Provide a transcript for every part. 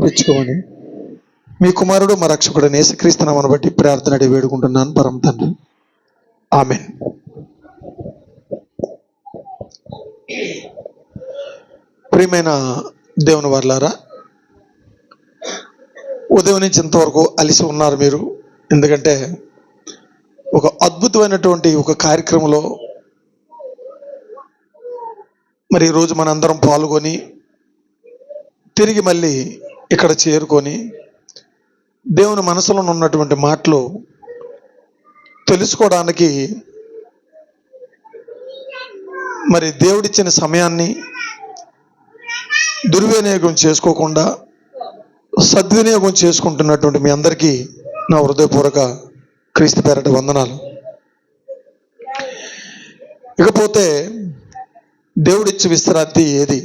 మెచ్చుకోమని మీ కుమారుడు మా రక్షకుడు యేసుక్రీస్తు నామమును బట్టి ప్రార్థన అడిగి వేడుకుంటున్నాను పరమ తండ్రి. ఆమేన్. ప్రియమైన దేవుని వారలారా, ఉదయం నుంచి ఇంతవరకు అలిసి ఉన్నారు మీరు. ఎందుకంటే ఒక అద్భుతమైనటువంటి ఒక కార్యక్రమంలో మరి ఈరోజు మనందరం పాల్గొని తిరిగి మళ్ళీ ఇక్కడ చేరుకొని దేవుని మనసులో ఉన్నటువంటి మాటలు తెలుసుకోవడానికి మరి దేవుడిచ్చిన సమయాన్ని దుర్వినియోగం చేసుకోకుండా సద్వినియోగం చేసుకుంటున్నటువంటి మీ అందరికీ నా హృదయపూర్వక క్రీస్తు పేరట వందనాలు. ఇకపోతే దేవుడిచ్చే విశ్రాంతి ఏది?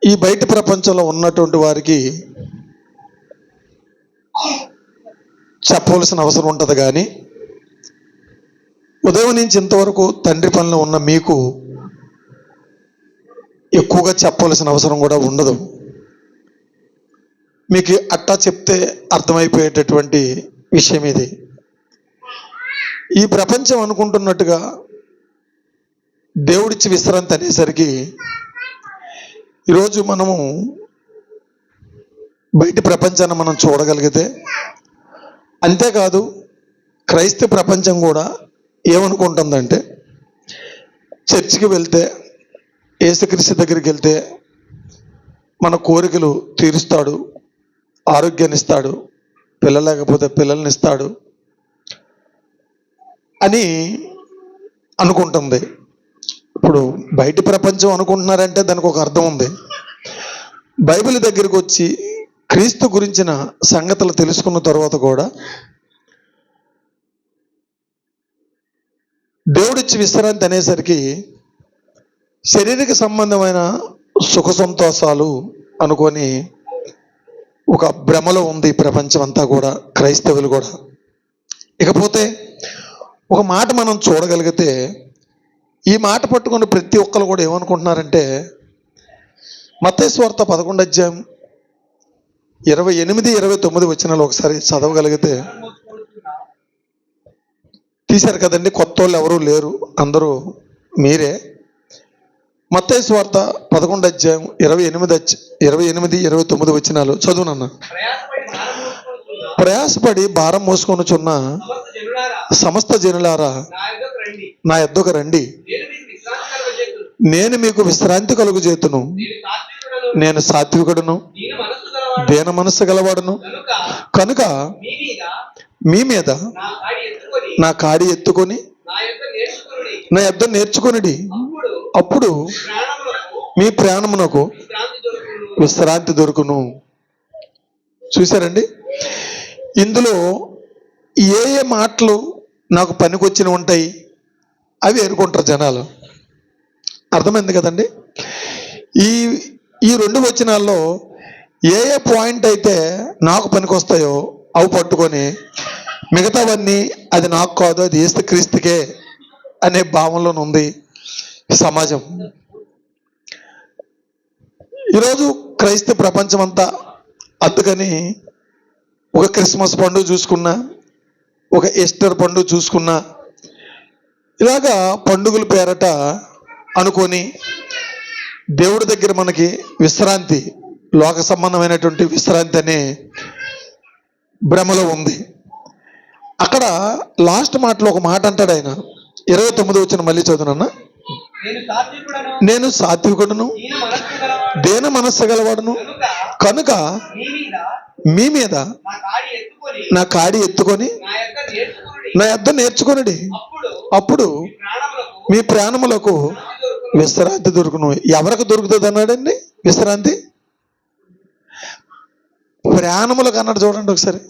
ఈ బయట ప్రపంచంలో ఉన్నటువంటి వారికి చెప్పవలసిన అవసరం ఉంటుంది, కానీ ఉదయం నుంచి ఇంతవరకు తండ్రి పనిలో ఉన్న మీకు ఎక్కువగా చెప్పవలసిన అవసరం కూడా ఉండదు. మీకు అట్టా చెప్తే అర్థమైపోయేటటువంటి విషయం ఇది. ఈ ప్రపంచం అనుకుంటున్నట్టుగా దేవుడిచ్చి విశ్రాంతి అనేసరికి ఈరోజు మనము బయట ప్రపంచాన్ని మనం చూడగలిగితే, అంతేకాదు క్రైస్తవ ప్రపంచం కూడా ఏమనుకుంటుందంటే, చర్చికి వెళ్తే యేసుక్రీస్తు దగ్గరికి వెళ్తే మన కోరికలు తీరుస్తాడు, ఆరోగ్యాన్ని ఇస్తాడు, పిల్లలు లేకపోతే పిల్లల్ని ఇస్తాడు అని అనుకుంటుంది. ఇప్పుడు బయట ప్రపంచం అనుకుంటున్నారంటే దానికి ఒక అర్థం ఉంది. బైబిల్ దగ్గరికి వచ్చి క్రీస్తు గురించిన సంగతులు తెలుసుకున్న తర్వాత కూడా దేవుడిచ్చి విశ్రాంతి అనేసరికి శారీరక సంబంధమైన సుఖ సంతోషాలు అనుకొని ఒక భ్రమలో ఉంది ప్రపంచం అంతా కూడా, క్రైస్తవులు కూడా. ఇకపోతే ఒక మాట మనం చూడగలిగితే, ఈ మాట పట్టుకుని ప్రతి ఒక్కరు కూడా ఏమనుకుంటున్నారంటే, మత్తయి సువార్త 11వ అధ్యాయం 28, 29 వచనాలు ఒకసారి చదవగలిగితే, తీశారు కదండి, కొత్త వాళ్ళు ఎవరూ లేరు, అందరూ మీరే. మత్తయి సువార్త 11వ అధ్యాయం 28, 29 వచనాలు చదువునన్నా. ప్రయాసపడి భారం మోసుకొనుచున్న సమస్త జనులారా నా యొద్దకు రండి, నేను మీకు విశ్రాంతి కలుగు చేతును. నేను సాత్వికుడును, దీన మనస్సు గలవాడును కనుక మీ మీద నా కాడి ఎత్తుకొని నా యొద్ద నేర్చుకొనిడి, అప్పుడు మీ ప్రాణమునకు విశ్రాంతి దొరుకును. చూశారండి, ఇందులో ఏ ఏ మాటలు నాకు పనికొచ్చిన ఉంటాయి అవి ఎరుకుంటారు జనాలు. అర్థమైంది కదండి? ఈ 2 వచనాల్లో ఏ ఏ పాయింట్ అయితే నాకు పనికొస్తాయో అవి పట్టుకొని మిగతావన్నీ అది నాకు కాదు, అది యేసుక్రీస్తుకే అనే భావంలో ఉంది సమాజం. ఈరోజు క్రైస్తవ ప్రపంచం అంతా అందుకని ఒక క్రిస్మస్ పండుగ చూసుకున్నా, ఒక ఈస్టర్ పండుగ చూసుకున్నా, ఇలాగా పండుగల పేరట అనుకొని దేవుడి దగ్గర మనకి విశ్రాంతి, లోక సంబంధమైనటువంటి విశ్రాంతి అనే భ్రమలో ఉంది. అక్కడ లాస్ట్ మాటలో ఒక మాట అంటాడు ఆయన, 29 వచనం మళ్ళీ చదువునన్నా. నేను సాత్వికుడును, దీన మనస్సు గలవాడును కనుక మీ మీద నా కాడి ఎత్తుకొని నా యొద్ద నేర్చుకొనిడి, అప్పుడు మీ ప్రాణములకు విశ్రాంతి దొరుకును. ఎవరికి దొరుకుతుంది అన్నాడండి విశ్రాంతి? ప్రాణములకు అన్నాడు. చూడండి ఒకసారి,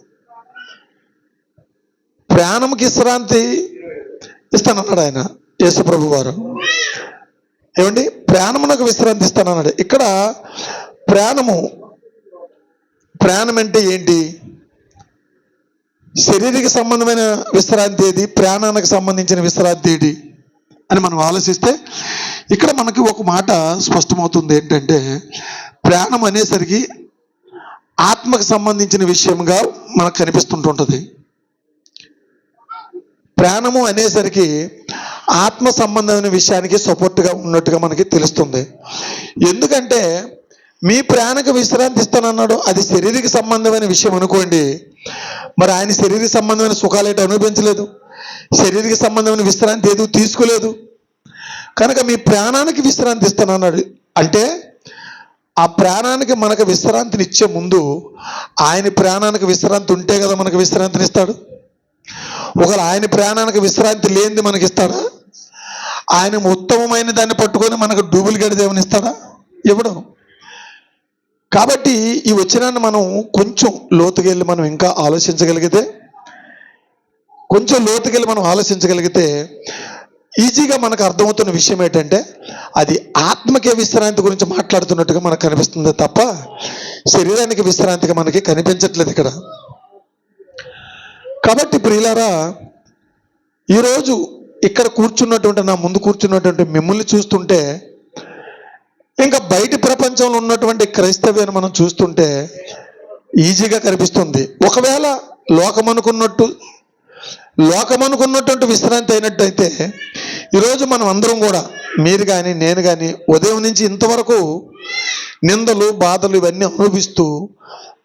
ప్రాణముకి విశ్రాంతి ఇస్తానన్నాడు ఆయన, యేసు ప్రభు వారు. ఏమండి, ప్రాణమునకు విశ్రాంతి ఇస్తానన్నాడు. ఇక్కడ ప్రాణం అంటే ఏంటి? శరీరక సంబంధమైన విశ్రాంతి ఏది, ప్రాణానికి సంబంధించిన విశ్రాంతి ఏది అని మనం ఆలోచిస్తే, ఇక్కడ మనకి ఒక మాట స్పష్టమవుతుంది ఏంటంటే, ప్రాణం అనేసరికి ఆత్మకు సంబంధించిన విషయంగా మనకు కనిపిస్తుంటుంటుంది. ప్రాణము అనేసరికి ఆత్మ సంబంధమైన విషయానికి సపోర్ట్గా ఉన్నట్టుగా మనకి తెలుస్తుంది. ఎందుకంటే మీ ప్రాణకు విశ్రాంతి ఇస్తానన్నాడు, అది శరీరక సంబంధమైన విషయం అనుకోండి. మరి ఆయన శరీర సంబంధమైన సుఖాలు ఏంటో అనుభవించలేదు, శరీరక సంబంధమైన విశ్రాంతి ఏదో తీసుకోలేదు. కనుక మీ ప్రాణానికి విశ్రాంతి ఇస్తానన్నాడు అంటే ఆ ప్రాణానికి మనకు విశ్రాంతిని ఇచ్చే ముందు ఆయన ప్రాణానికి విశ్రాంతి ఉంటే కదా మనకు విశ్రాంతిని ఇస్తాడు. ఒకవేళ ఆయన ప్రాణానికి విశ్రాంతి లేనిది మనకి ఇస్తాడా? ఆయన ఉత్తమమైన దాన్ని పట్టుకొని మనకు డూబుల్ దేవుని ఇస్తాడా? ఇవ్వడం. కాబట్టి ఈ వచనాన్ని మనం కొంచెం లోతుకెళ్ళి మనం ఇంకా ఆలోచించగలిగితే ఈజీగా మనకు అర్థమవుతున్న విషయం ఏంటంటే అది ఆత్మకే విశ్రాంతి గురించి మాట్లాడుతున్నట్టుగా మనకు కనిపిస్తుంది తప్ప శరీరానికి విశ్రాంతిగా మనకి కనిపించట్లేదు ఇక్కడ. కాబట్టి ప్రియులారా, ఈరోజు ఇక్కడ కూర్చున్నటువంటి, నా ముందు కూర్చున్నటువంటి మిమ్మల్ని చూస్తుంటే, ఇంకా బయటి ప్రపంచంలో ఉన్నటువంటి క్రైస్తవ్యాన్ని మనం చూస్తుంటే ఈజీగా కనిపిస్తుంది. ఒకవేళ లోకమనుకున్నటువంటి విశ్రాంతి అయినట్టయితే ఈరోజు మనం అందరం కూడా, మీరు కానీ నేను కానీ, ఉదయం నుంచి ఇంతవరకు నిందలు బాధలు ఇవన్నీ అనుభవిస్తూ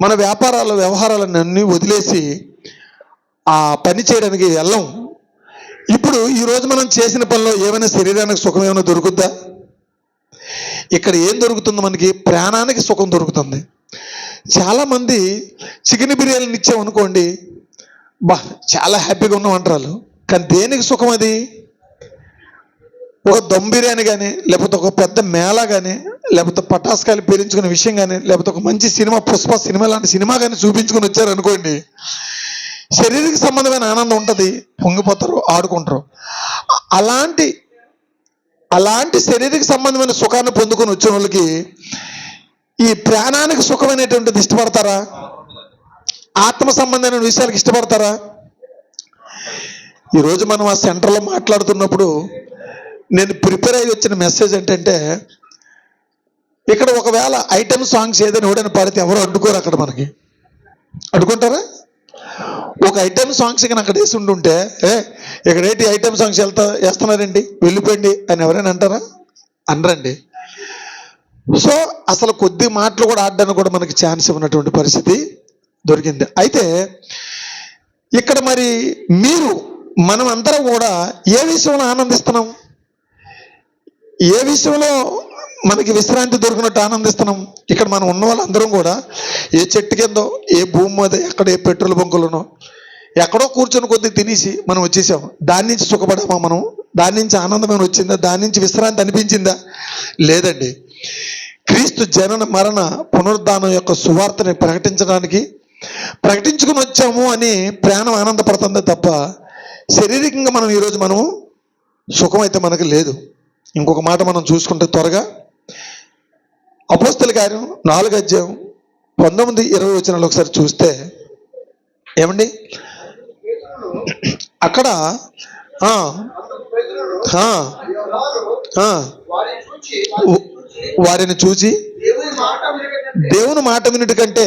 మన వ్యవహారాలన్నీ వదిలేసి ఆ పని చేయడానికి వెళ్ళం. ఇప్పుడు ఈరోజు మనం చేసిన పనిలో ఏమైనా శరీరానికి సుఖం ఏమైనా దొరుకుద్దా? ఇక్కడ ఏం దొరుకుతుందో మనకి ప్రాణానికి సుఖం దొరుకుతుంది. చాలామంది చికెన్ బిర్యానీని ఇచ్చామనుకోండి, చాలా హ్యాపీగా ఉన్నామంటారు. కానీ దేనికి సుఖం అది? ఒక దమ్ బిర్యానీ కానీ, లేకపోతే ఒక పెద్ద మేళ కానీ, లేకపోతే పటాస్కాయలు పేరించుకునే విషయం కానీ, లేకపోతే ఒక మంచి సినిమా, పుష్ప సినిమా లాంటి సినిమా కానీ చూపించుకొని వచ్చారనుకోండి, శరీరక సంబంధమైన ఆనందం ఉంటుంది, పొంగిపోతారు, ఆడుకుంటారు. అలాంటి శరీరక సంబంధమైన సుఖాన్ని పొందుకొని వచ్చిన వాళ్ళకి ఈ ప్రాణానికి సుఖమైనటువంటిది ఇష్టపడతారా? ఆత్మ సంబంధమైన విషయాలకు ఇష్టపడతారా? ఈరోజు మనం ఆ సెంటర్లో మాట్లాడుతున్నప్పుడు నేను ప్రిపేర్ అయ్యి వచ్చిన మెసేజ్ ఏంటంటే, ఇక్కడ ఒకవేళ ఐటమ్ సాంగ్స్ ఏదైనా ఎవడైనా పాడితే ఎవరు అడ్డుకోరు. అక్కడ మనకి అడ్డుకుంటారా? ఒక ఐటమ్ సాంగ్స్ ఇక్కడ అక్కడ వేసి ఉంటుంటే, ఇక్కడ ఏంటి ఐటమ్ సాంగ్స్ వేస్తున్నారండి, వెళ్ళిపోయింది అని ఎవరైనా అంటారా? అనరండి. సో అసలు కొద్ది మాటలు కూడా ఆడడానికి కూడా మనకి ఛాన్స్ ఇవ్వనటువంటి పరిస్థితి దొరికింది. అయితే ఇక్కడ మరి మనం అందరం కూడా ఏ విషయంలో ఆనందిస్తున్నాం? ఏ విషయంలో మనకి విశ్రాంతి దొరికినట్టు ఆనందిస్తున్నాం? ఇక్కడ మనం ఉన్న వాళ్ళందరం కూడా ఏ చెట్టు కిందో, ఏ భూమి మీద, ఎక్కడ ఏ పెట్రోల్ బంకులను ఎక్కడో కూర్చొని కొద్ది తినేసి మనం వచ్చేసాం. దాని నుంచి సుఖపడామా మనం? దాని నుంచి ఆనందమైన వచ్చిందా? దాని నుంచి విశ్రాంతి అనిపించిందా? లేదండి. క్రీస్తు జనన మరణ పునరుద్ధానం యొక్క సువార్తని ప్రకటించుకుని వచ్చాము అని ప్రాణం ఆనందపడుతుంది తప్ప శారీరకంగా మనం ఈరోజు సుఖం అయితే మనకు లేదు. ఇంకొక మాట మనం చూసుకుంటే త్వరగా అపోస్తల కార్యం 4:19-20 వచనాలు ఒకసారి చూస్తే ఏమండి, అక్కడ వారిని చూచి దేవుని మాట వినుట కంటే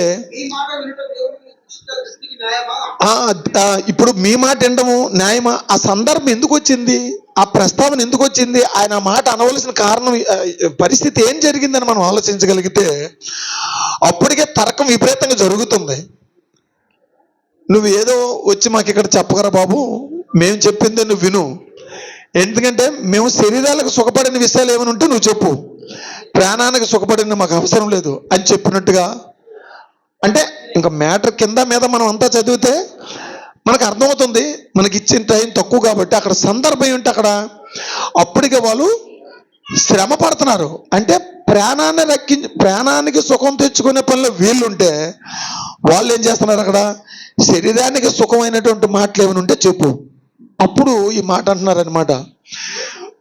ఇప్పుడు మీ మాట వినడము న్యాయమా? ఆ సందర్భం ఎందుకు వచ్చింది? ఆ ప్రస్తావన ఎందుకు వచ్చింది? ఆయన మాట అనవలసిన కారణం, పరిస్థితి ఏం జరిగిందని మనం ఆలోచించగలిగితే అప్పటికే తర్కం విపరీతంగా జరుగుతుంది. నువ్వు ఏదో వచ్చి మాకు ఇక్కడ చెప్పగరా బాబు, మేము చెప్పిందే నువ్వు విను, ఎందుకంటే మేము శరీరాలకు సుఖపడిన విషయాలు ఏమైనా ఉంటే నువ్వు చెప్పు, ప్రాణానికి సుఖపడిన మాకు అవసరం లేదు అని చెప్పినట్టుగా. అంటే ఇంకా మ్యాటర్ కింద మీద మనం అంతా చదివితే మనకు అర్థమవుతుంది మనకి ఇచ్చిన టైం తక్కువ కాబట్టి. అక్కడ సందర్భం ఏంటి? అప్పటికే వాళ్ళు శ్రమ పడుతున్నారు. అంటే ప్రాణానికి సుఖం తెచ్చుకునే పనిలో వీళ్ళుంటే వాళ్ళు ఏం చేస్తున్నారు? అక్కడ శరీరానికి సుఖమైనటువంటి మాటలు ఏమైనా ఉంటే చెప్పు. అప్పుడు ఈ మాట అంటున్నారనమాట,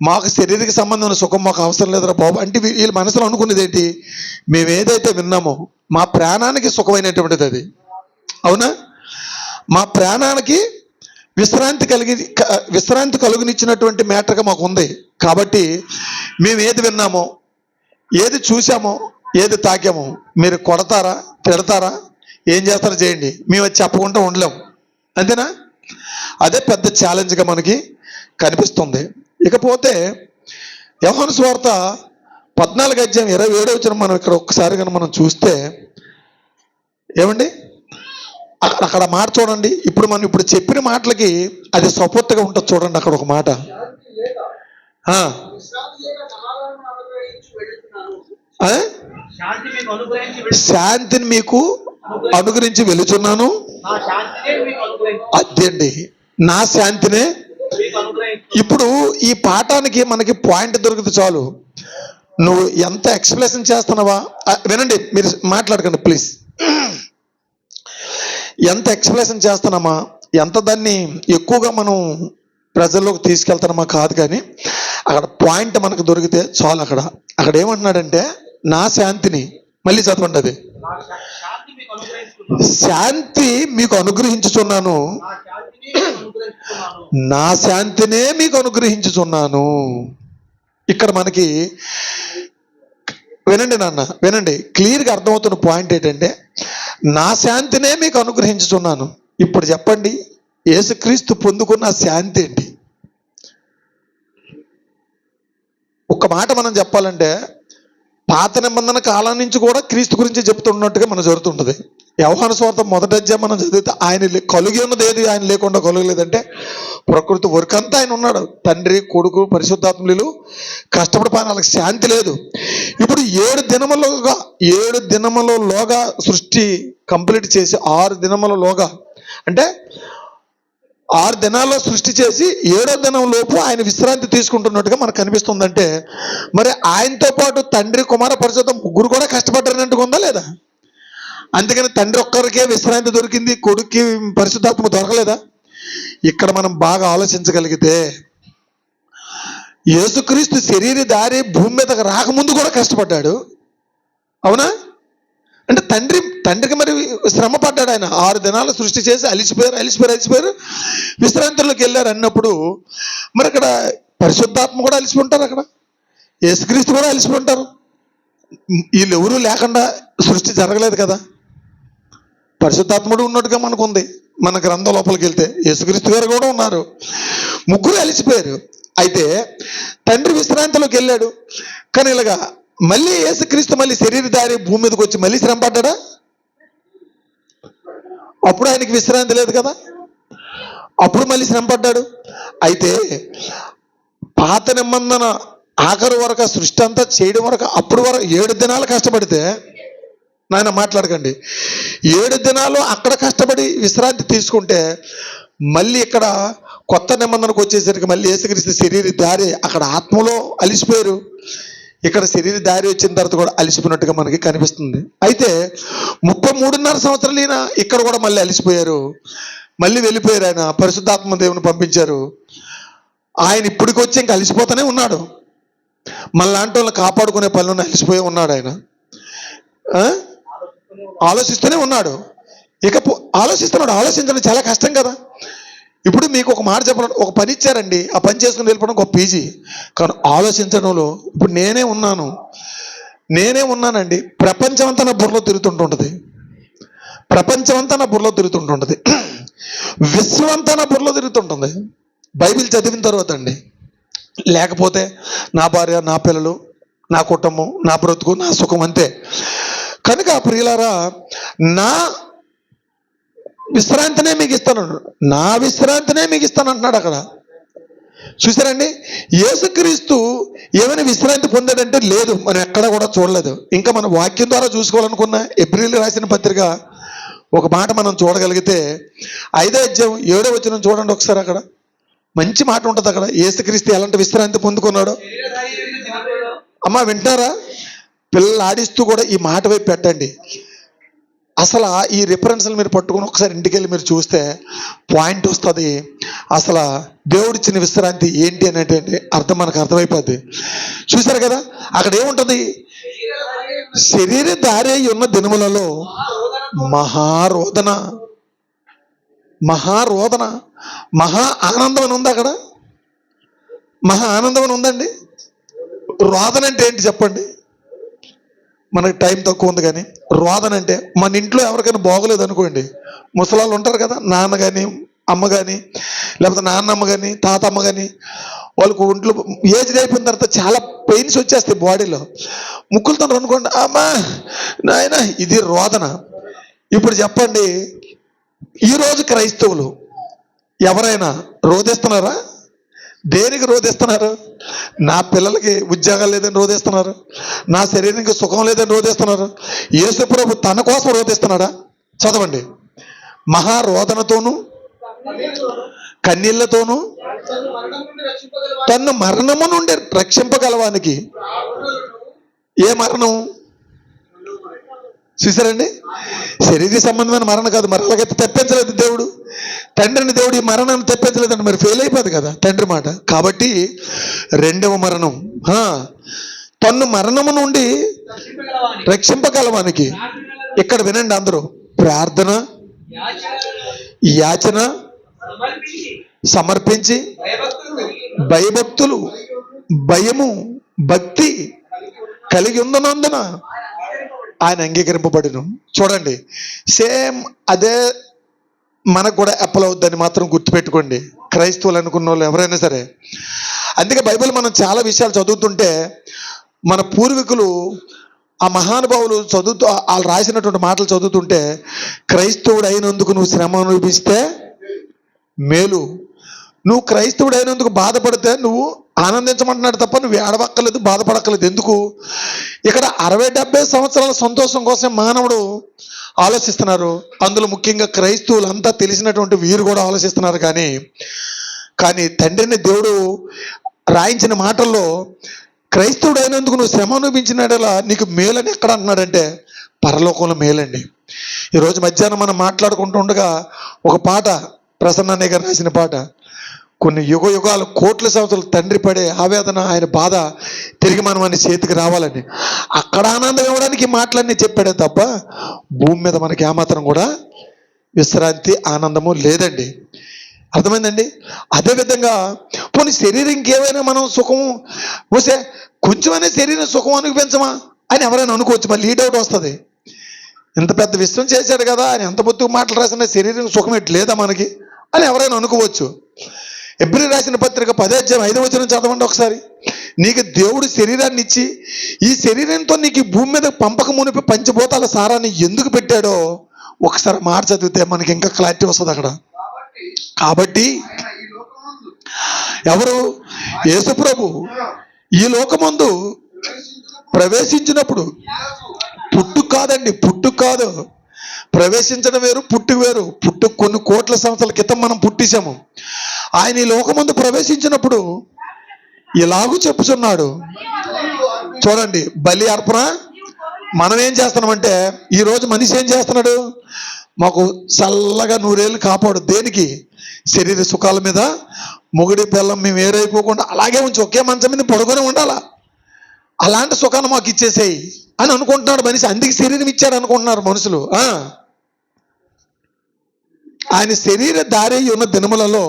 మాకు శరీరక సంబంధమైన సుఖం మాకు అవసరం లేదురా బాబు. అంటే వీళ్ళ మనసులో అనుకునేది ఏంటి? మేము ఏదైతే విన్నామో మా ప్రాణానికి సుఖమైనటువంటిది అది, అవునా? మా ప్రాణానికి విశ్రాంతి కలుగునిచ్చినటువంటి మ్యాటర్గా మాకు ఉంది. కాబట్టి మేము ఏది విన్నామో, ఏది చూసామో, ఏది తాకామో మీరు కొడతారా, తిడతారా, ఏం చేస్తారో చేయండి, మేము అది చెప్పకుండా ఉండలేము. అంతేనా? అదే పెద్ద ఛాలెంజ్గా మనకి కనిపిస్తుంది. ఇకపోతే యోహాను సువార్త 14:27 మనం ఇక్కడ ఒక్కసారి కనుక మనం చూస్తే ఏమండి, అక్కడ మాట చూడండి. మనం ఇప్పుడు చెప్పిన మాటలకి అది సపోర్ట్గా ఉంటుంది. చూడండి అక్కడ ఒక మాట, శాంతిని మీకు అనుగ్రహించి వెళుచున్నాను. అదేండి, నా శాంతినే. ఇప్పుడు ఈ పాఠానికి మనకి పాయింట్ దొరికితే చాలు. నువ్వు ఎంత ఎక్స్ప్లెనేషన్ చేస్తున్నావా, వినండి, మీరు మాట్లాడకండి ప్లీజ్. ఎంత ఎక్స్ప్లెనేషన్ చేస్తున్నామా, ఎంత దాన్ని ఎక్కువగా మనం ప్రజల్లోకి తీసుకెళ్తున్నామా కాదు, కానీ అక్కడ పాయింట్ మనకు దొరికితే చాలు. అక్కడ ఏమంటున్నాడంటే, నా శాంతిని, మళ్ళీ చదవండి అది, శాంతి మీకు అనుగ్రహించుచున్నాను, నా శాంతినే మీకు అనుగ్రహించుచున్నాను. ఇక్కడ మనకి వినండి నాన్న, వినండి, క్లియర్గా అర్థమవుతున్న పాయింట్ ఏంటంటే, నా శాంతినే మీకు అనుగ్రహించుచున్నాను. ఇప్పుడు చెప్పండి, యేసుక్రీస్తు పొందుకున్న శాంతి ఏంటి? ఒక్క మాట మనం చెప్పాలంటే, పాత నిబంధన కాలం నుంచి కూడా క్రీస్తు గురించి చెప్తున్నట్టుగా మనం జరుగుతుంటుంది. యోహాను సువార్త 1వ మనం చదివితే, ఆయన కలిగి ఉన్నది ఏది ఆయన లేకుండా కలగలేదంటే ప్రకృతి వర్కంతా ఆయన ఉన్నాడు. తండ్రి, కొడుకు, పరిశుద్ధాత్మలు కష్టపడి పైన వాళ్ళకి శాంతి లేదు. ఇప్పుడు 7 దినములలోగా సృష్టి కంప్లీట్ చేసి 6 దినములలోగా, అంటే 6 దినాల్లో సృష్టి చేసి 7వ దినం లోపు ఆయన విశ్రాంతి తీసుకుంటున్నట్టుగా మనకు కనిపిస్తుందంటే, మరి ఆయనతో పాటు తండ్రి, కుమార, పరిశుద్ధ ముగ్గురు కూడా కష్టపడ్డారన్నట్టుగా ఉందా లేదా? అందుకని తండ్రి ఒక్కరికే విశ్రాంతి దొరికింది, కొడుక్కి పరిశుద్ధాత్మ దొరకలేదా? ఇక్కడ మనం బాగా ఆలోచించగలిగితే, యేసుక్రీస్తు శరీరధారి భూమి మీదకి రాకముందు కూడా కష్టపడ్డాడు. అవునా? అంటే తండ్రికి మరి శ్రమ పడ్డాడు. ఆయన 6 దినాలు సృష్టి చేసి అలిసిపోయారు, విశ్రాంతిలోకి వెళ్ళారు అన్నప్పుడు, మరి అక్కడ పరిశుద్ధాత్మ కూడా అలిసిపోయి ఉంటారు, అక్కడ యేసుక్రీస్తు కూడా అలిసిపోయి ఉంటారు. వీళ్ళెవరూ లేకుండా సృష్టి జరగలేదు కదా. పరిశుద్ధాత్ముడు ఉన్నట్టుగా మనకు ఉంది. మన గ్రంథం లోపలికి వెళ్తే యేసుక్రీస్తు గారు కూడా ఉన్నారు. ముగ్గురు అలిసిపోయారు. అయితే తండ్రి విశ్రాంతిలోకి వెళ్ళాడు. కానీ ఇలాగా మళ్ళీ యేసుక్రీస్తు మళ్ళీ శరీరధారి భూమి మీదకి వచ్చి మళ్ళీ శ్రమ పడ్డాడా? అప్పుడు ఆయనకి విశ్రాంతి లేదు కదా, అప్పుడు మళ్ళీ శ్రమ పడ్డాడు. అయితే పాత నిబంధన ఆఖరు వరకు సృష్టి అంతా చేయడం వరకు, అప్పుడు వరకు 7 దినాలు కష్టపడితే, నాయన మాట్లాడకండి, 7 దినాలు అక్కడ కష్టపడి విశ్రాంతి తీసుకుంటే, మళ్ళీ ఇక్కడ కొత్త నిబంధనకు వచ్చేసరికి మళ్ళీ యేసుక్రీస్తు శరీరధారి అక్కడ ఆత్మలో అలిసిపోయారు. ఇక్కడ శరీరధారి వచ్చిన తర్వాత కూడా అలిసిపోయినట్టుగా మనకి కనిపిస్తుంది. అయితే 33.5 సంవత్సరాలు ఈయన ఇక్కడ కూడా మళ్ళీ అలిసిపోయారు, మళ్ళీ వెళ్ళిపోయారు. ఆయన పరిశుద్ధాత్మ దేవుని పంపించారు. ఆయన ఇప్పటికి వచ్చి ఇంకా అలిసిపోతూనే ఉన్నాడు. మనలాంటి వాళ్ళని కాపాడుకునే పనులను అలిసిపోయి ఉన్నాడు. ఆయన ఆలోచిస్తూనే ఉన్నాడు. ఆలోచించడం చాలా కష్టం కదా. ఇప్పుడు మీకు ఒక మాట చెప్పాలి, ఒక పని ఇచ్చారండి, ఆ పని చేసుకుని వెళ్ళిపోవడం గొప్ప ఈజీ. కానీ ఆలోచించడంలో ఇప్పుడు నేనే ఉన్నానండి. ప్రపంచం అంతా నా బుర్రలో తిరుగుతుంటుంటుంది, విశ్వం అంతా నా బుర్రలో తిరుగుతుంటుంది. బైబిల్ చదివిన తర్వాత అండి, లేకపోతే నా భార్య, నా పిల్లలు, నా కుటుంబం, నా బ్రతుకు, నా సుఖం, అంతే. కనుక ప్రియులారా, నా విశ్రాంతినే మీకు ఇస్తాను, నా విశ్రాంతినే మీకు ఇస్తాను అంటున్నాడు అక్కడ. చూసారండి, యేసుక్రీస్తు ఏమైనా విశ్రాంతి పొందాడంటే లేదు, మనం ఎక్కడ కూడా చూడలేదు. ఇంకా మన వాక్యం ద్వారా చూసుకోవాలనుకున్న ఎబ్రిల్ రాసిన పత్రిక ఒక మాట మనం చూడగలిగితే 5వ అధ్యాయం 7వ వచనం చూడండి ఒకసారి. అక్కడ మంచి మాట ఉంటుంది. అక్కడ యేసుక్రీస్తు ఎలాంటి విశ్రాంతి పొందుకున్నాడో. అమ్మ వింటారా? పిల్లలు ఆడిస్తూ కూడా ఈ మాట వైపు పెట్టండి. అసలు ఈ రిఫరెన్స్లు మీరు పట్టుకుని ఒకసారి ఇంటికి వెళ్ళి మీరు చూస్తే పాయింట్ వస్తుంది. అసలు దేవుడిచ్చిన విశ్రాంతి ఏంటి అనేటువంటి అర్థం మనకు అర్థమైపోద్ది. చూసారు కదా, అక్కడ ఏముంటుంది? శరీరధారి ఉన్న దినములలో మహారోదన, మహా ఆనందం అని ఉంది అక్కడ. మహా ఆనందం అని ఉందండి. రోదన అంటే ఏంటి చెప్పండి? మనకి టైం తక్కువ ఉంది కానీ రోదన అంటే మన ఇంట్లో ఎవరికైనా బాగోలేదు అనుకోండి, ముసలాళ్ళు ఉంటారు కదా, నాన్న కానీ అమ్మ కానీ లేకపోతే నాన్నమ్మ కానీ తాతమ్మ కానీ, వాళ్ళకు ఒంట్లో ఏజ్ అయిపోయిన తర్వాత చాలా పెయిన్స్ వచ్చేస్తాయి బాడీలో. ముక్కులతో అనుకోండి, అమ్మా నాయన, ఇది రోదన. ఇప్పుడు చెప్పండి, ఈరోజు క్రైస్తవులు ఎవరైనా రోధిస్తున్నారా? దేనికి రోధిస్తున్నారు? నా పిల్లలకి ఉద్యోగాలు లేదని రోధిస్తున్నారు, నా శరీరానికి సుఖం లేదని రోధిస్తున్నారు. యేసు ప్రభు తన కోసం రోధిస్తున్నాడా? చదవండి. మహారోదనతోనూ కన్నీళ్లతోనూ తన్ను మరణము నుండి రక్షింపగలవానికి. ఏ మరణం చూసారండి? శరీర సంబంధమైన మరణం కాదు. మరి అలాగైతే తెప్పించలేదు దేవుడు, తండ్రిని దేవుడు ఈ మరణాన్ని తెప్పించలేదండి, మరి ఫెయిల్ అయిపోదు కదా తండ్రి మాట. కాబట్టి రెండవ మరణం, తన్ను మరణము నుండి రక్షింపగలవానికి. ఇక్కడ వినండి అందరూ, ప్రార్థన యాచన సమర్పించి భయభక్తులు భయము భక్తి కలిగి ఉన్ననందున ఆయన అంగీకరింపబడిను. చూడండి, సేమ్ అదే మనకు కూడా అప్లై అవుద్దని మాత్రం గుర్తుపెట్టుకోండి, క్రైస్తవులు అనుకున్న వాళ్ళు ఎవరైనా సరే. అందుకే బైబిల్ మనం చాలా విషయాలు చదువుతుంటే మన పూర్వీకులు ఆ మహానుభావులు చదువుతూ వాళ్ళు రాసినటువంటి మాటలు చదువుతుంటే, క్రైస్తవుడు అయినందుకు నువ్వు శ్రమ అనుభవిస్తే మేలు, నువ్వు క్రైస్తవుడు అయినందుకు బాధపడితే నువ్వు ఆనందించమంటున్నాడు తప్ప నువ్వు ఏడవక్కర్లేదు, బాధపడక్కర్లేదు. ఎందుకు? ఇక్కడ 60-70 సంవత్సరాల సంతోషం కోసం మానవుడు ఆలోచిస్తున్నారు. అందులో ముఖ్యంగా క్రైస్తవులు అంతా తెలిసినటువంటి వీరు కూడా ఆలోచిస్తున్నారు. కానీ తండ్రిని దేవుడు రాయించిన మాటల్లో క్రైస్తవుడు అయినందుకు నువ్వు శ్రమ అనుభవించినలా నీకు మేలని ఎక్కడ అంటున్నాడంటే పరలోకంలో మేలండి. ఈరోజు మధ్యాహ్నం మనం మాట్లాడుకుంటూ ఉండగా ఒక పాట, ప్రసన్నయ్య గారు రాసిన పాట, కొన్ని యుగ యుగాలు కోట్ల సంవత్సరాలు తండ్రి పడే ఆవేదన, ఆయన బాధ తిరిగి మనం అన్ని చేతికి రావాలని, అక్కడ ఆనందం ఇవ్వడానికి మాటలన్నీ చెప్పాడే తప్ప భూమి మీద మనకి ఏమాత్రం కూడా విశ్రాంతి ఆనందము లేదండి. అర్థమైందండి? అదేవిధంగా పోనీ శరీరం ఇంకేమైనా మనం సుఖము వస్తే కొంచెమైనా శరీరం సుఖం అనుభవించమా అని ఎవరైనా అనుకోవచ్చు. మళ్ళీ ఈ డౌట్ వస్తుంది, ఇంత పెద్ద విషయం చేశాడు కదా ఆయన ఎంత బొత్తుకు మాటలు రాసిన శరీరం సుఖం ఎట్టు లేదా మనకి అని ఎవరైనా అనుకోవచ్చు. ఎబ్రీ రాసిన పత్రిక 10:5 చదవండి ఒకసారి. నీకు దేవుడు శరీరాన్ని ఇచ్చి ఈ శరీరంతో నీకు భూమి మీద పంపక మునిపి పంచభూతాల సారాన్ని ఎందుకు పెట్టాడో ఒకసారి మాట చదివితే మనకి ఇంకా క్లారిటీ వస్తుంది అక్కడ. కాబట్టి ఎవరు? యేసు ప్రభు ఈ లోకమందు ప్రవేశించినప్పుడు పుట్టుక కాదండి, పుట్టుక కాదు. ప్రవేశించడం వేరు, పుట్టుక వేరు. పుట్టుక కొన్ని కోట్ల సంవత్సరాల క్రితం మనం పుట్టించాము. ఆయన ఈ లోకమందు ప్రవేశించినప్పుడు ఇలాగూ చెప్పుచున్నాడు. చూడండి, బలి అర్పణ మనం ఏం చేస్తున్నామంటే ఈరోజు మనిషి ఏం చేస్తున్నాడు? మాకు చల్లగా 100 ఏళ్ళు కాపాడు. దేనికి? శరీర సుఖాల మీద మొగుడి పిల్లం మేము వేరైపోకుండా అలాగే ఉంచి ఒకే మంచం మీద పడుకొని ఉండాలా, అలాంటి సుఖాన్ని మాకు ఇచ్చేసేయి అని అనుకుంటున్నాడు మనిషి. అందుకే శరీరం ఇచ్చాడు అనుకుంటున్నారు మనుషులు. ఆయన శరీర దారి ఉన్న దినములలో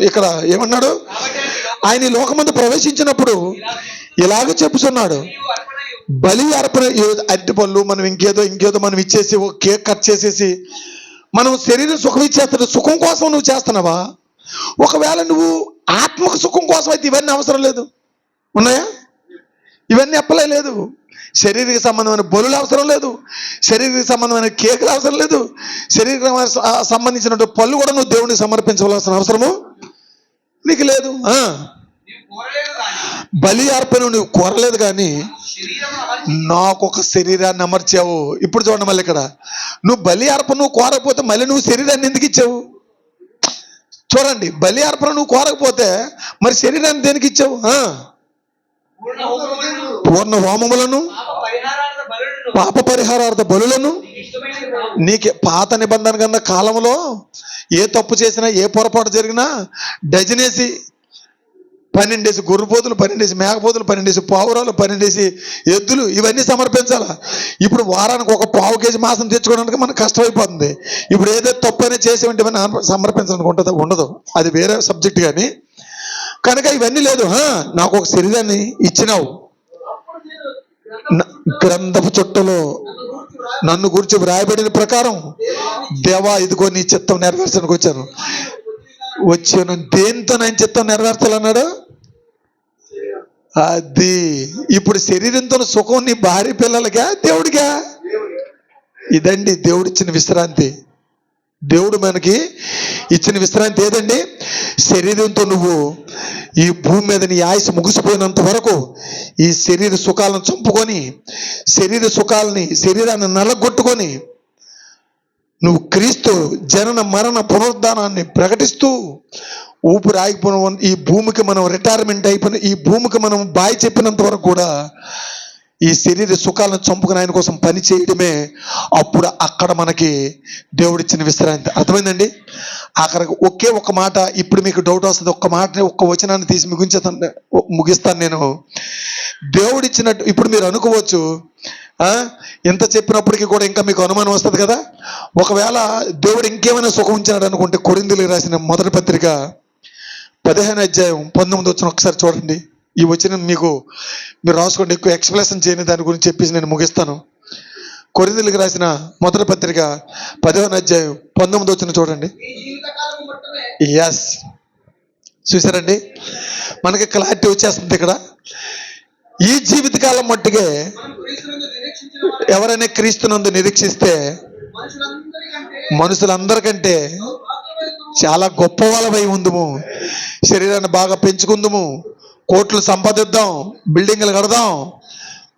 ఇక్కడ ఏమన్నాడు? ఆయన ఈ లోకమందు ప్రవేశించినప్పుడు ఇలాగ చెప్పుచున్నాడు, బలి అర్పణ. అరటిపళ్ళు మనం ఇంకేదో మనం ఇచ్చేసి ఒక కేక్ కట్ చేసేసి మనం శరీరం సుఖం ఇచ్చేస్తాడు. సుఖం కోసం నువ్వు చేస్తున్నావా? ఒకవేళ నువ్వు ఆత్మకు సుఖం కోసం అయితే ఇవన్నీ అవసరం లేదు. ఉన్నాయా? ఇవన్నీ అప్పలే లేదు. శరీరకి సంబంధమైన బలులు అవసరం లేదు, శరీరకి సంబంధమైన కేకులు అవసరం లేదు, శరీరం సంబంధించిన పళ్ళు కూడా నువ్వు దేవునికి సమర్పించవలసిన అవసరము నీకు లేదు. బలి అర్పణ నువ్వు కోరలేదు కానీ నాకు ఒక శరీరాన్ని అమర్చావు. ఇప్పుడు చూడండి, మళ్ళీ ఇక్కడ నువ్వు బలి అర్పణ నువ్వు కోరకపోతే మళ్ళీ నువ్వు శరీరాన్ని ఎందుకు ఇచ్చావు? చూడండి, బలి అర్పణ నువ్వు కోరకపోతే మరి శరీరాన్ని దేనికి ఇచ్చావు? పూర్ణ హోమములను పాప పరిహారార్థ బలులను నీకు పాత నిబంధన కింద కాలంలో ఏ తప్పు చేసినా ఏ పొరపాటు జరిగినా డజనేసి 12 గొర్రెపోతులు, 12 మేకపోతులు, 12 పావురాలు, 12 ఎద్దులు ఇవన్నీ సమర్పించాలా. ఇప్పుడు వారానికి ఒక 1/4 కేజీ మాంసం తెచ్చుకోవడానికి మనకు కష్టమైపోతుంది. ఇప్పుడు ఏదో తప్పు అనేది చేసేవంటి సమర్పించడానికి ఉండదు, అది వేరే సబ్జెక్ట్. కానీ కనుక ఇవన్నీ లేదు. నాకు ఒక శరీరాన్ని ఇచ్చినావు, గ్రంథపు చుట్టలో నన్ను గురించి వ్రాయబడిన ప్రకారం దేవా ఇదిగో నీ చిత్తం నెరవేర్చడానికి వచ్చాను. దేంతో నేను చిత్తం నెరవేర్చాలన్నాడు? అది ఇప్పుడు శరీరంతో సుఖం నీ భార్య పిల్లలకా దేవుడికా? ఇదండి దేవుడిచ్చిన విశ్రాంతి. దేవుడు మనకి ఇచ్చిన విశ్రాంతి ఏదండి? శరీరంతో నువ్వు ఈ భూమి మీద నీ ఆయుసు ముగిసిపోయినంత వరకు ఈ శరీర సుఖాలను చంపుకొని, శరీరాన్ని నలగొట్టుకొని నువ్వు క్రీస్తు జనన మరణ పునరుద్ధానాన్ని ప్రకటిస్తూ ఊపిరి ఆగిపోయిన ఈ భూమికి మనం రిటైర్మెంట్ అయిపోయిన ఈ భూమికి మనం బాయ్ చెప్పినంత వరకు కూడా ఈ శరీర సుఖాలను చంపుకుని ఆయన కోసం పని చేయడమే అప్పుడు అక్కడ మనకి దేవుడిచ్చిన విశ్రాంతి. అర్థమైందండి? అక్కడ ఒకే ఒక మాట, ఇప్పుడు మీకు డౌట్ వస్తుంది, ఒక్క మాటని ఒక్క వచనాన్ని తీసి ముగిస్తాను నేను. దేవుడిచ్చినట్టు ఇప్పుడు మీరు అనుకోవచ్చు, ఎంత చెప్పినప్పటికీ కూడా ఇంకా మీకు అనుమానం వస్తుంది కదా. ఒకవేళ దేవుడు ఇంకేమైనా సుఖం ఉంచినాడు అనుకుంటే కొరింథీయులకు రాసిన మొదటి పత్రిక 15:19 ఒకసారి చూడండి. ఈ వచ్చిన మీరు రాసుకోండి, ఎక్కువ ఎక్స్ప్లెనేషన్ చేయని దాని గురించి చెప్పేసి నేను ముగిస్తాను. కొరింథీయులకు రాసిన మొదటి పత్రిక 15:19 చూడండి. ఎస్, చూసారండి, మనకి క్లారిటీ వచ్చేస్తుంది ఇక్కడ. ఈ జీవితకాలం మట్టుకే ఎవరైనా క్రీస్తునందు నిరీక్షిస్తే మనుషులందరికంటే చాలా గొప్ప వాళ్ళమై ఉందుము, శరీరాన్ని బాగా పెంచుకుందుము, కోట్లు సంపాదిద్దాం, బిల్డింగ్లు కడదాం,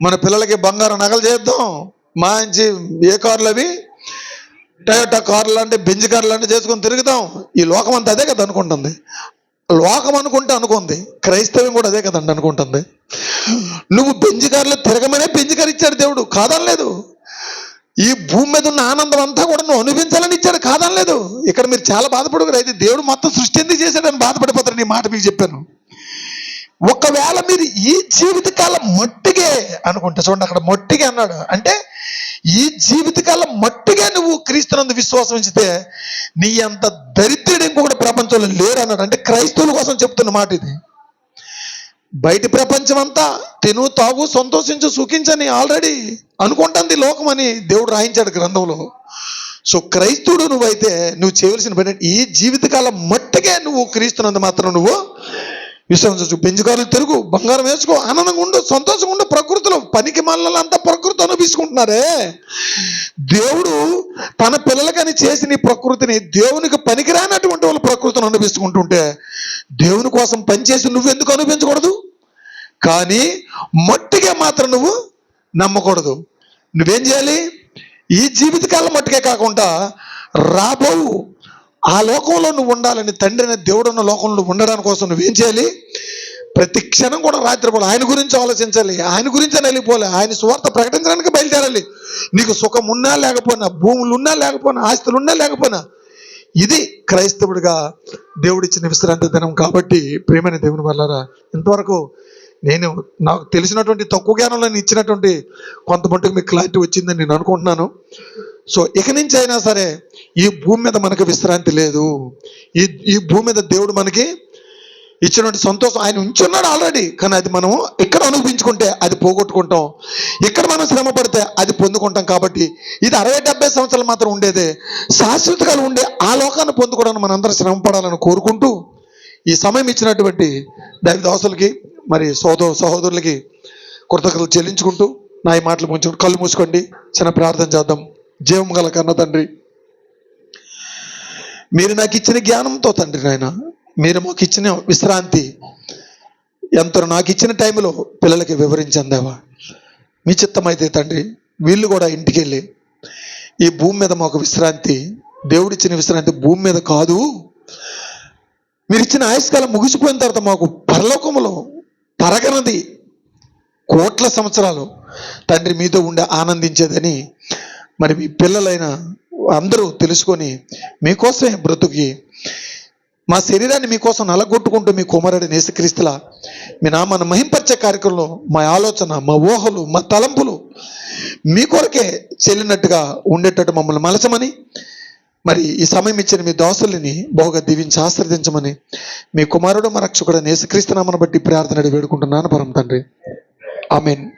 మన పిల్లలకి బంగారం నగలు చేద్దాం, మంచి ఏ కార్లు అవి టయోటా కార్లు అంటే బెంజ్ కార్లు అంటే చేసుకొని తిరుగుదాం. ఈ లోకం అంతా అదే కదా అనుకుంటుంది. లోకం అనుకుంది, క్రైస్తవం కూడా అదే కదండి అనుకుంటుంది. నువ్వు బెంజ్ కార్లు తిరగమనే బెంజ్ కారు ఇచ్చాడు దేవుడు, కాదనలేదు. ఈ భూమి మీద ఉన్న ఆనందం అంతా కూడా నువ్వు అనుభవించాలని ఇచ్చాడు, కాదనలేదు. ఇక్కడ మీరు చాలా బాధపడుకున్నారు, అయితే దేవుడు మొత్తం సృష్టి ఎందుకు చేశాడని బాధపడిపోతారు. నీ మాట మీకు చెప్పాను. ఒకవేళ మీరు ఈ జీవితకాలం మట్టిగే అనుకుంటే, చూడండి అక్కడ మట్టిగే అన్నాడు అంటే ఈ జీవితకాలం మట్టిగా నువ్వు క్రీస్తునందు విశ్వాసం ఉంచితే నీ అంత దరిద్రుడు ఇంకొకటి ప్రపంచంలో లేరు అన్నాడు. అంటే క్రైస్తవుల కోసం చెప్తున్న మాట ఇది. బయటి ప్రపంచం అంతా తిను తాగు సంతోషించు సుఖించని ఆల్రెడీ అనుకుంటుంది లోకం అని దేవుడు రాయించాడు గ్రంథంలో. సో క్రైస్తవుడు నువ్వైతే నువ్వు చేయవలసిన పని ఈ జీవితకాలం మట్టిగా నువ్వు క్రీస్తునందు మాత్రం నువ్వు విశ్వాసం బెంజుకారులు తిరుగు, బంగారం వేసుకో, ఆనందంగా ఉండు, సంతోషంగా ఉండు. ప్రకృతిలో పనికి మళ్ళంతా ప్రకృతి అనుభవించుకుంటున్నారే. దేవుడు తన పిల్లలకని చేసిన ఈ ప్రకృతిని దేవునికి పనికిరానటువంటి వాళ్ళు ప్రకృతిని అనుభవించుకుంటుంటే దేవుని కోసం పనిచేసి నువ్వెందుకు అనుభవించకూడదు? కానీ మట్టిగా మాత్రం నువ్వు నమ్మకూడదు. నువ్వేం చేయాలి? ఈ జీవితకాలం మట్టుకే కాకుండా రాబోవు ఆ లోకంలో నువ్వు ఉండాలని తండ్రి అనే దేవుడు ఉన్న లోకంలో ఉండడానికి కోసం నువ్వేం చేయాలి? ప్రతి క్షణం కూడా రాత్రిపూట ఆయన గురించి ఆలోచించాలి, ఆయన గురించి వెళ్ళిపోవాలి, ఆయన సువార్త ప్రకటించడానికి బయలుదేరాలి. నీకు సుఖం ఉన్నా లేకపోయినా, భూములు ఉన్నా లేకపోయినా, ఆస్తులు ఉన్నా లేకపోయినా, ఇది క్రైస్తవుడిగా దేవుడిచ్చిన విశ్రాంతి దినం. కాబట్టి ప్రియమైన దేవుని వల్లరా, ఇంతవరకు నేను నాకు తెలిసినటువంటి తక్కువ జ్ఞానంలో ఇచ్చినటువంటి కొంత మట్టుకు మీకు క్లారిటీ వచ్చిందని నేను అనుకుంటున్నాను. సో ఇక నుంచి అయినా సరే ఈ భూమి మీద మనకు విశ్రాంతి లేదు. ఈ భూమి మీద దేవుడు మనకి ఇచ్చినటువంటి సంతోషం ఆయన ఉంచున్నాడు ఆల్రెడీ, కానీ అది మనం ఇక్కడ అనుభవించుకుంటే అది పోగొట్టుకుంటాం, ఇక్కడ మనం శ్రమ పడితే అది పొందుకుంటాం. కాబట్టి ఇది 60-70 సంవత్సరాలు మాత్రం ఉండేదే, శాశ్వతకాలం ఉండే ఆ లోకాన్ని పొందుకోవడానికి మనందరం శ్రమ పడాలని కోరుకుంటూ ఈ సమయం ఇచ్చినటువంటి దైవదాసులకి మరి సహోదరులకి కృతజ్ఞతలు చెల్లించుకుంటూ నా ఈ మాటలు ముంచుకుంటూ కళ్ళు మూసుకోండి, చిన్న ప్రార్థన చేద్దాం. జీవం గల కన్న తండ్రి, మీరు నాకు ఇచ్చిన జ్ఞానంతో తండ్రి నాయన, మీరు మాకు ఇచ్చిన విశ్రాంతి ఎంతో నాకు ఇచ్చిన టైంలో పిల్లలకి వివరించందేవా. మీ చిత్తమైతే తండ్రి వీళ్ళు కూడా ఇంటికి వెళ్ళి ఈ భూమి మీద మాకు విశ్రాంతి, దేవుడిచ్చిన విశ్రాంతి భూమి మీద కాదు, మీరు ఇచ్చిన ఆయుష్కాలం ముగిసిపోయిన తర్వాత మాకు పరలోకములో తరగనది కోట్ల సంవత్సరాలు తండ్రి మీతో ఉండి ఆనందించేదని మరి మీ పిల్లలైన అందరూ తెలుసుకొని మీకోసమే బ్రతుకి మా శరీరాన్ని మీకోసం నలగొట్టుకుంటూ మీ కుమారుడిని యేసుక్రీస్తులా మీ నామాన్ని మహింపరిచే కార్యక్రమంలో మా ఆలోచన, మా ఊహలు, మా తలంపులు మీ కొరకే చెల్లినట్టుగా ఉండేటట్టు మమ్మల్ని మలచమని మరి ఈ సమయం ఇచ్చిన మీ దాసుల్ని బహుగా దీవించి ఆశీర్వదించమని మీ కుమారుడు మా రక్షకుడు యేసుక్రీస్తు నామమును బట్టి ప్రార్థన వేడుకుంటున్నాను పరమ తండ్రి. ఆమేన్.